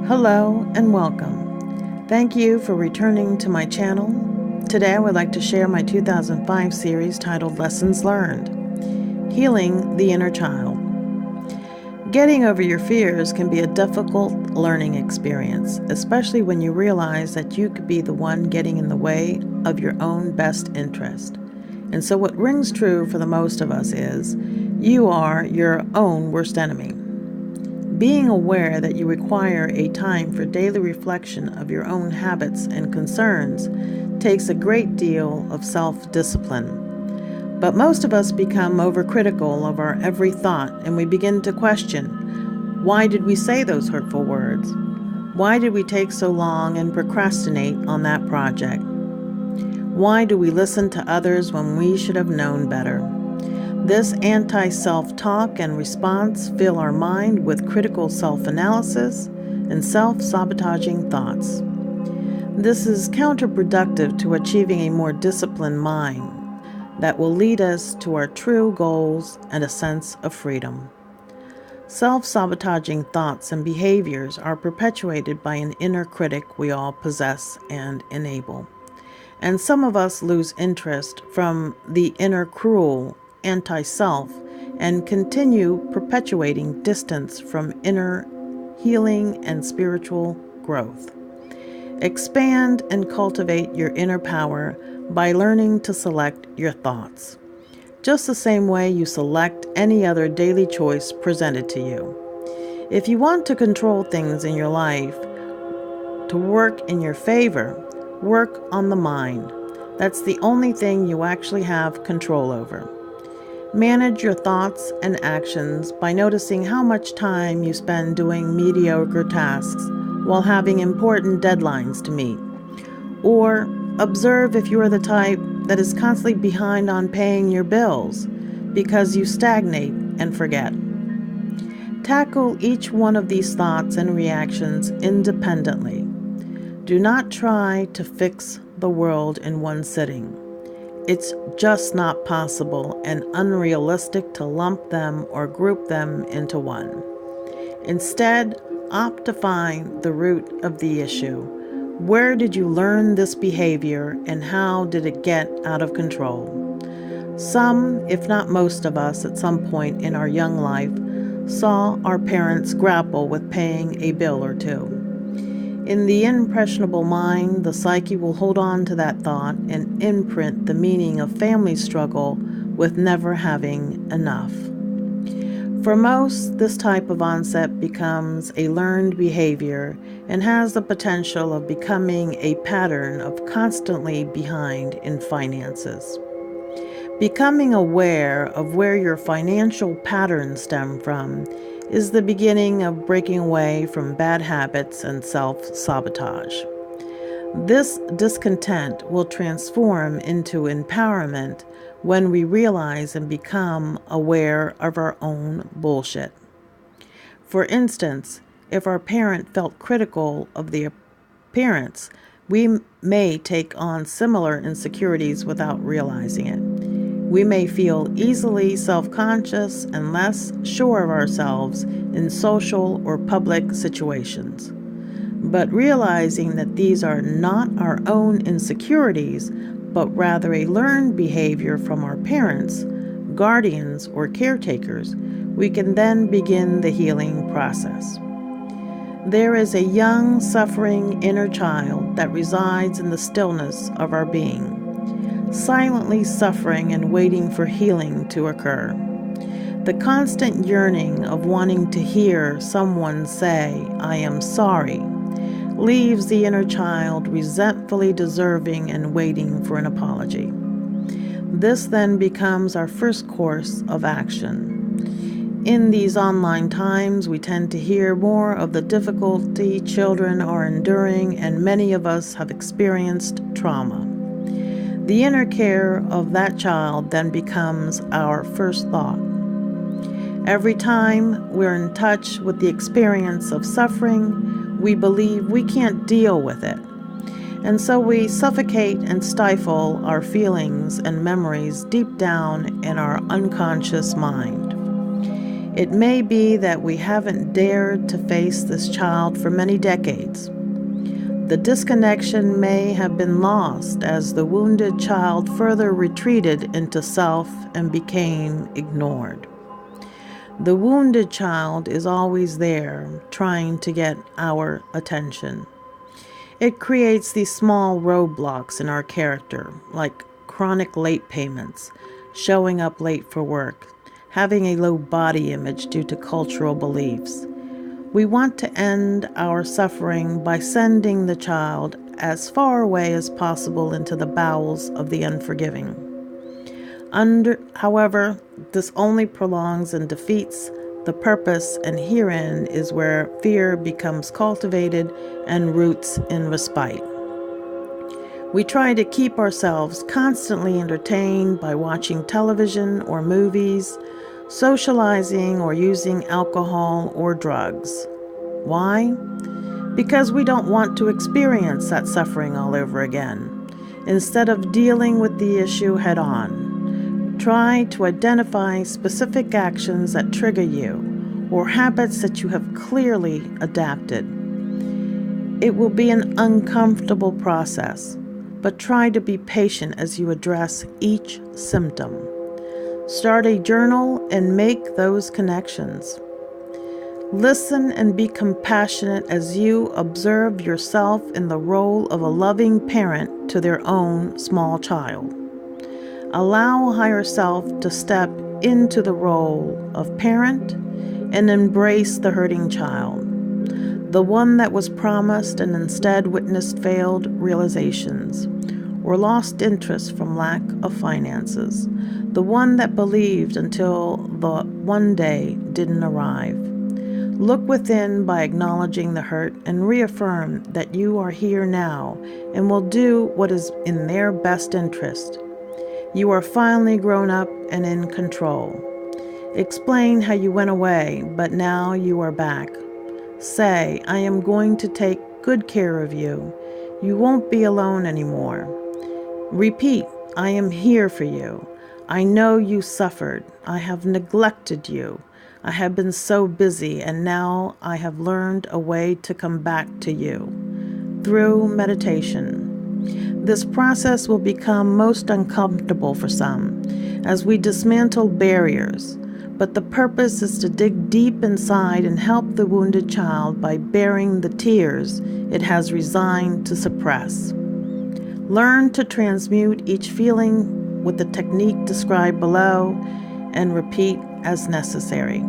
Hello and welcome. Thank you for returning to my channel. Today I would like to share my 2005 series titled Lessons Learned, Healing the Inner Child. Getting over your fears can be a difficult learning experience, especially when you realize that you could be the one getting in the way of your own best interest. And so what rings true for the most of us is, you are your own worst enemy. Being aware that you require a time for daily reflection of your own habits and concerns takes a great deal of self-discipline. But most of us become overcritical of our every thought, and we begin to question, why did we say those hurtful words? Why did we take so long and procrastinate on that project? Why do we listen to others when we should have known better? This anti-self-talk and response fill our mind with critical self-analysis and self-sabotaging thoughts. This is counterproductive to achieving a more disciplined mind that will lead us to our true goals and a sense of freedom. Self-sabotaging thoughts and behaviors are perpetuated by an inner critic we all possess and enable. And some of us lose interest from the inner cruel anti-self and continue perpetuating distance from inner healing and spiritual growth. Expand and cultivate your inner power by learning to select your thoughts, just the same way you select any other daily choice presented to you. If you want to control things in your life to work in your favor, work on the mind. That's the only thing you actually have control over. Manage your thoughts and actions by noticing how much time you spend doing mediocre tasks while having important deadlines to meet. Or observe if you are the type that is constantly behind on paying your bills because you stagnate and forget. Tackle each one of these thoughts and reactions independently. Do not try to fix the world in one sitting. It's just not possible and unrealistic to lump them or group them into one. Instead, opt to find the root of the issue. Where did you learn this behavior and how did it get out of control? Some, if not most of us, at some point in our young life, saw our parents grapple with paying a bill or two. In the impressionable mind, the psyche will hold on to that thought and imprint the meaning of family struggle with never having enough. For most, this type of onset becomes a learned behavior and has the potential of becoming a pattern of constantly behind in finances. Becoming aware of where your financial patterns stem from is the beginning of breaking away from bad habits and self-sabotage. This discontent will transform into empowerment when we realize and become aware of our own bullshit. For instance, if our parent felt critical of the appearance, we may take on similar insecurities without realizing it. We may feel easily self-conscious and less sure of ourselves in social or public situations. But realizing that these are not our own insecurities, but rather a learned behavior from our parents, guardians, or caretakers, we can then begin the healing process. There is a young, suffering inner child that resides in the stillness of our being, silently suffering and waiting for healing to occur. The constant yearning of wanting to hear someone say, "I am sorry," leaves the inner child resentfully deserving and waiting for an apology. This then becomes our first course of action. In these online times, we tend to hear more of the difficulty children are enduring, and many of us have experienced trauma. The inner care of that child then becomes our first thought. Every time we're in touch with the experience of suffering, we believe we can't deal with it. And so we suffocate and stifle our feelings and memories deep down in our unconscious mind. It may be that we haven't dared to face this child for many decades. The disconnection may have been lost as the wounded child further retreated into self and became ignored. The wounded child is always there, trying to get our attention. It creates these small roadblocks in our character, like chronic late payments, showing up late for work, having a low body image due to cultural beliefs. We want to end our suffering by sending the child as far away as possible into the bowels of the unforgiving. However, this only prolongs and defeats the purpose, and herein is where fear becomes cultivated and roots in respite. We try to keep ourselves constantly entertained by watching television or movies, socializing, or using alcohol or drugs. Why? Because we don't want to experience that suffering all over again. Instead of dealing with the issue head on, try to identify specific actions that trigger you or habits that you have clearly adapted. It will be an uncomfortable process, but try to be patient as you address each symptom. Start a journal and make those connections. Listen and be compassionate as you observe yourself in the role of a loving parent to their own small child. Allow higher self to step into the role of parent and embrace the hurting child, the one that was promised and instead witnessed failed realizations or lost interest from lack of finances, the one that believed until the one day didn't arrive. Look within by acknowledging the hurt and reaffirm that you are here now and will do what is in their best interest. You are finally grown up and in control. Explain how you went away, but now you are back. Say, I am going to take good care of you. You won't be alone anymore. Repeat, I am here for you. I know you suffered. I have neglected you. I have been so busy, and now I have learned a way to come back to you through meditation. This process will become most uncomfortable for some as we dismantle barriers, but the purpose is to dig deep inside and help the wounded child by bearing the tears it has resigned to suppress. Learn to transmute each feeling with the technique described below and repeat as necessary.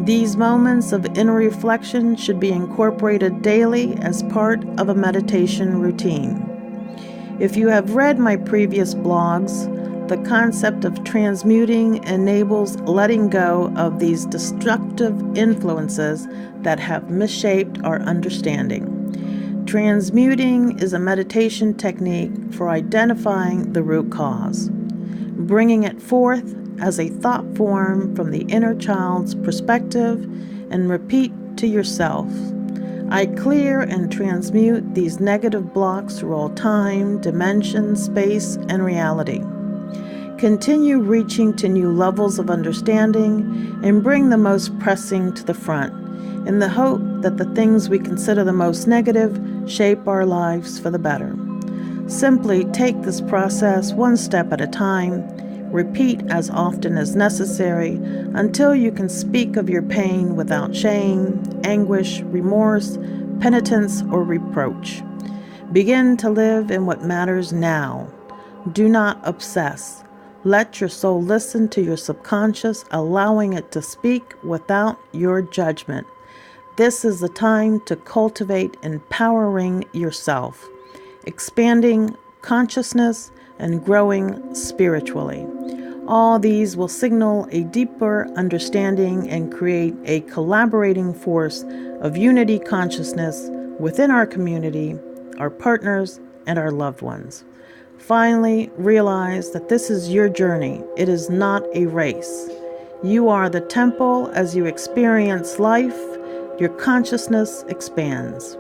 These moments of inner reflection should be incorporated daily as part of a meditation routine. If you have read my previous blogs, the concept of transmuting enables letting go of these destructive influences that have misshaped our understanding. Transmuting is a meditation technique for identifying the root cause, bringing it forth as a thought form from the inner child's perspective, and repeat to yourself, I clear and transmute these negative blocks through all time, dimension, space, and reality. Continue reaching to new levels of understanding and bring the most pressing to the front, in the hope that the things we consider the most negative shape our lives for the better. Simply take this process one step at a time. Repeat as often as necessary until you can speak of your pain without shame, anguish, remorse, penitence, or reproach. Begin to live in what matters now. Do not obsess. Let your soul listen to your subconscious, allowing it to speak without your judgment. This is the time to cultivate empowering yourself, expanding consciousness, and growing spiritually. All these will signal a deeper understanding and create a collaborating force of unity consciousness within our community, our partners, and our loved ones. Finally, realize that this is your journey. It is not a race. You are the temple. As you experience life, your consciousness expands.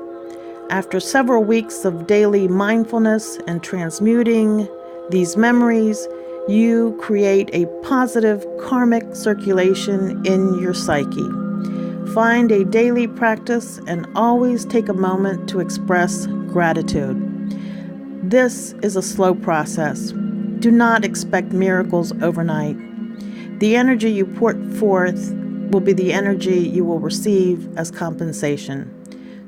After several weeks of daily mindfulness and transmuting these memories, You create a positive karmic circulation in your psyche. Find a daily practice and always take a moment to express gratitude. This is a slow process. Do not expect miracles overnight. The energy you put forth will be the energy you will receive as compensation.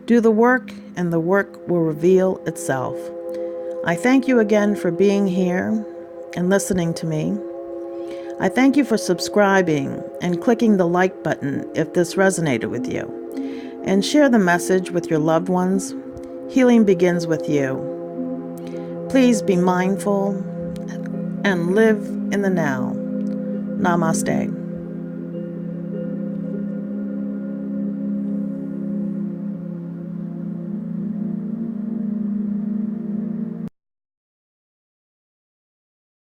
Do the work, and the work will reveal itself. I thank you again for being here and listening to me. I thank you for subscribing and clicking the like button if this resonated with you. And share the message with your loved ones. Healing begins with you. Please be mindful and live in the now. Namaste.